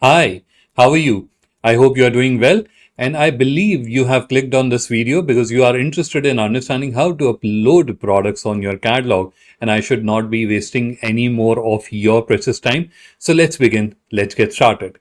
Hi, how are you? I hope you are doing well, and I believe you have clicked on this video because you are interested in understanding how to upload products on your catalog, and I should not be wasting any more of your precious time. So let's begin. Let's get started.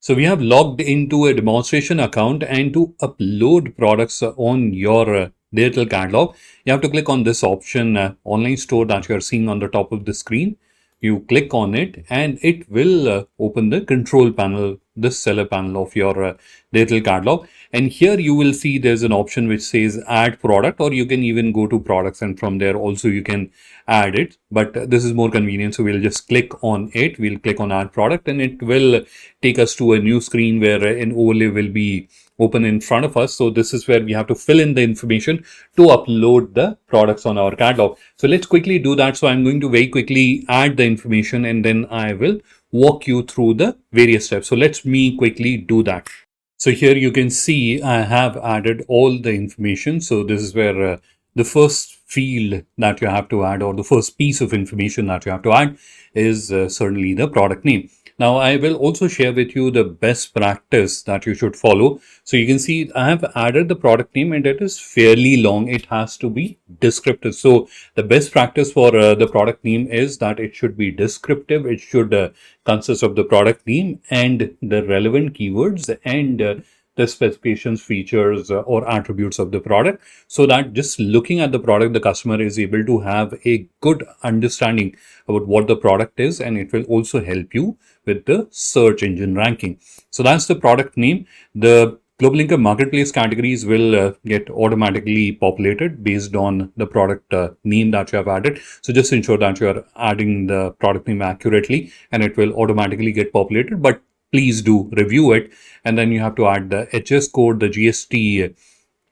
So we have logged into a demonstration account, and to upload products on your digital catalog, you have to click on this option, online store, that you are seeing on the top of the screen. You click on it and it will open the control panel, the seller panel of your digital catalog. And here you will see there's an option which says add product, or you can even go to products and from there also you can add it. But this is more convenient. So we'll just click on it. We'll click on add product and it will take us to a new screen where an overlay will be open in front of us. So this is where we have to fill in the information to upload the products on our catalog. So let's quickly do that. So I'm going to very quickly add the information and then I will walk you through the various steps. So let's me quickly do that. So here you can see I have added all the information. So this is where the first field that you have to add, or the first piece of information that you have to add, is certainly the product name. Now I will also share with you the best practice that you should follow. So you can see I have added the product name and it is fairly long. It has to be descriptive. So the best practice for the product name is that it should be descriptive. It should consist of the product name and the relevant keywords and the specifications, features, or attributes of the product, so that just looking at the product, the customer is able to have a good understanding about what the product is, and it will also help you with the search engine ranking. So that's the product name. The GlobalLinker marketplace categories will get automatically populated based on the product name that you have added. So just ensure that you are adding the product name accurately and it will automatically get populated. But please do review it. And then you have to add the HS code, the GST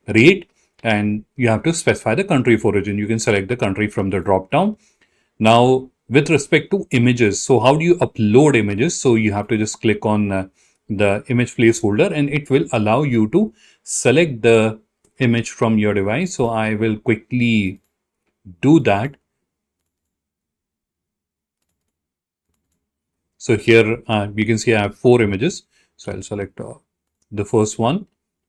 rate, and you have to specify the country of origin. You can select the country from the drop down. Now, with respect to images, so how do you upload images? So you have to just click on the image placeholder and it will allow you to select the image from your device. So I will quickly do that. So here you can see I have 4 images. So I'll select the first one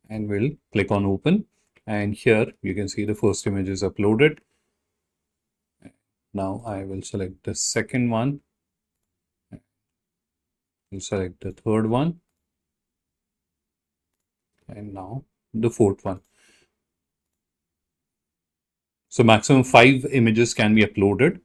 and we'll click on open. And here you can see the first image is uploaded. Now I will select the second one. We'll select the third one. And now the fourth one. So maximum 5 images can be uploaded.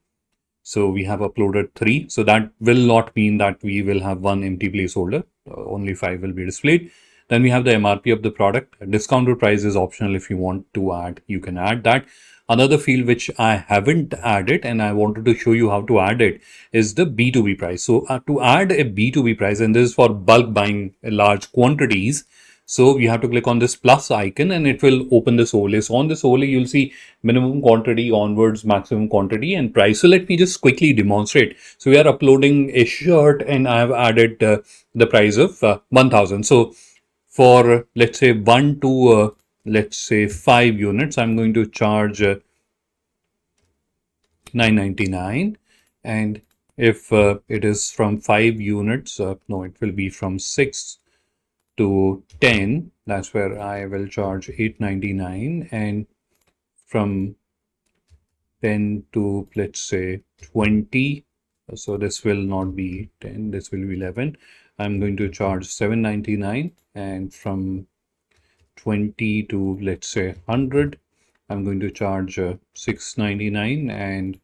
So we have uploaded 3. So that will not mean that we will have one empty placeholder. Only 5 will be displayed. Then we have the MRP of the product. Discounted price is optional. If you want to add, you can add that. Another field which I haven't added and I wanted to show you how to add it is the B2B price. So to add a B2B price, and this is for bulk buying large quantities, so you have to click on this plus icon and it will open this overlay. So on this overlay, you'll see minimum quantity onwards, maximum quantity and price. So let me just quickly demonstrate. So we are uploading a shirt and I have added the price of 1000. So for let's say 1 to let's say 5 units, I'm going to charge 999. And if it is from 5 units, no, it will be from 6 to 10, that's where I will charge 899, and from 10 to let's say 20, so this will not be 10, this will be 11, I'm going to charge 799, and from 20 to let's say 100, I'm going to charge 699, and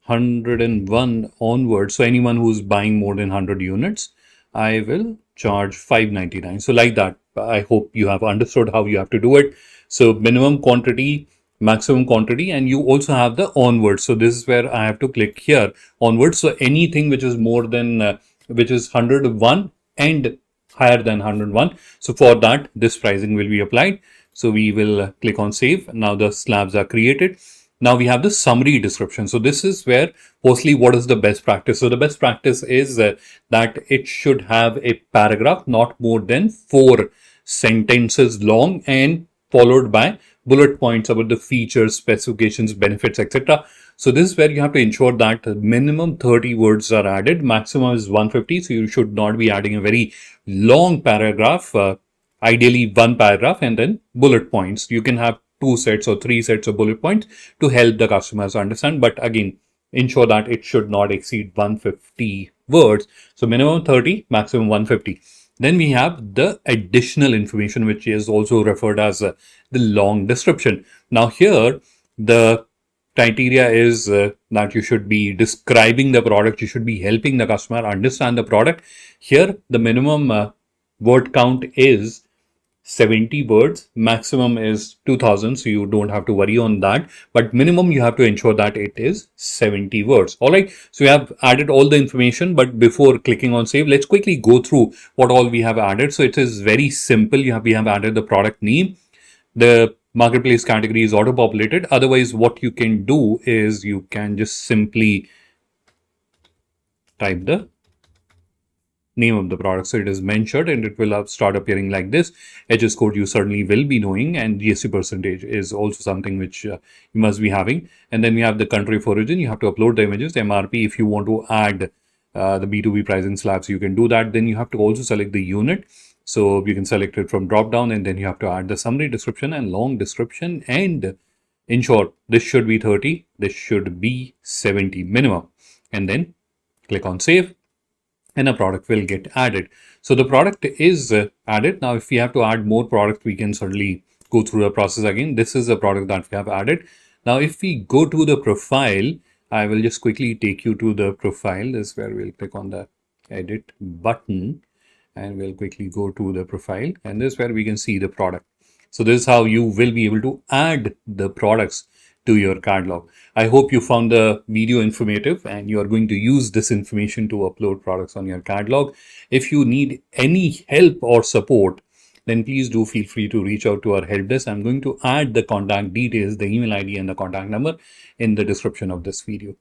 101 onwards, so anyone who's buying more than 100 units, I will charge 599. So like that, I hope you have understood how you have to do it. So minimum quantity, maximum quantity, and you also have the onwards. So this is where I have to click here, onwards. So anything which is more than which is 101 and higher than 101. So for that, this pricing will be applied. So we will click on save. Now the slabs are created. Now we have the summary description. So this is where firstly, what is the best practice? So the best practice is that it should have a paragraph not more than 4 sentences long and followed by bullet points about the features, specifications, benefits, etc. So this is where you have to ensure that minimum 30 words are added, maximum is 150. So you should not be adding a very long paragraph, ideally one paragraph and then bullet points. You can have 2 sets or 3 sets of bullet points to help the customers understand. But again, ensure that it should not exceed 150 words. So minimum 30, maximum 150. Then we have the additional information, which is also referred as the long description. Now here, the criteria is that you should be describing the product. You should be helping the customer understand the product. Here, the minimum word count is 70 words, maximum is 2000, so you don't have to worry on that, but minimum you have to ensure that it is 70 words. All right, so we have added all the information, but before clicking on save, let's quickly go through what all we have added. So it is very simple. We have added the product name. The marketplace category is auto populated. Otherwise, what you can do is you can just simply type the name of the product. So it is mentioned and it will start appearing like this. HS code you certainly will be knowing, and GST percentage is also something which you must be having. And then we have the country of origin. You have to upload the images, MRP. If you want to add the B2B pricing slabs, you can do that. Then you have to also select the unit. So you can select it from drop down, and then you have to add the summary description and long description, and ensure this should be 30, this should be 70 minimum, and then click on save, and a product will get added. So the product is added. Now, if we have to add more product, we can certainly go through the process again. This is the product that we have added. Now, if we go to the profile, I will just quickly take you to the profile. This is where we'll click on the edit button, and we'll quickly go to the profile, and this is where we can see the product. So this is how you will be able to add the products to your catalog. I hope you found the video informative and you are going to use this information to upload products on your catalog. If you need any help or support, then please do feel free to reach out to our help desk. I'm going to add the contact details, the email ID and the contact number in the description of this video.